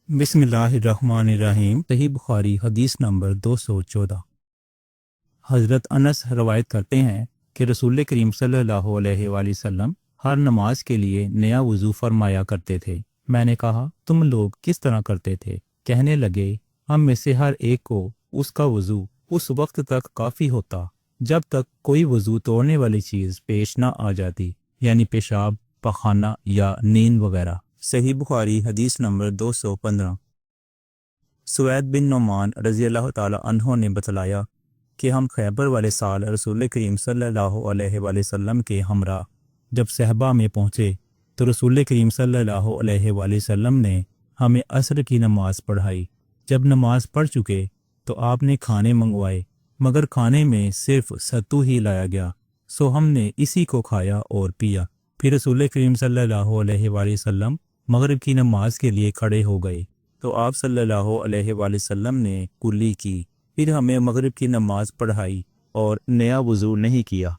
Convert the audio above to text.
بسم اللہ الرحمن الرحیم۔ صحیح بخاری حدیث نمبر 214۔ حضرت انس روایت کرتے ہیں کہ رسول کریم صلی اللہ علیہ وآلہ وسلم ہر نماز کے لیے نیا وضو فرمایا کرتے تھے۔ میں نے کہا تم لوگ کس طرح کرتے تھے؟ کہنے لگے ہم میں سے ہر ایک کو اس کا وضو اس وقت تک کافی ہوتا جب تک کوئی وضو توڑنے والی چیز پیش نہ آ جاتی، یعنی پیشاب، پخانہ یا نیند وغیرہ۔ صحیح بخاری حدیث نمبر 215۔ سوید بن نعمان رضی اللہ تعالی عنہ نے بتلایا کہ ہم خیبر والے سال رسول کریم صلی اللہ علیہ وآلہ وسلم کے ہمراہ جب صحبہ میں پہنچے تو رسول کریم صلی اللہ علیہ وآلہ وسلم نے ہمیں عصر کی نماز پڑھائی۔ جب نماز پڑھ چکے تو آپ نے کھانے منگوائے، مگر کھانے میں صرف ستو ہی لایا گیا، سو ہم نے اسی کو کھایا اور پیا۔ پھر رسول کریم صلی اللہ علیہ وآلہ وسلم مغرب کی نماز کے لیے کھڑے ہو گئے تو آپ صلی اللہ علیہ وآلہ وسلم نے کلی کی، پھر ہمیں مغرب کی نماز پڑھائی اور نیا وضو نہیں کیا۔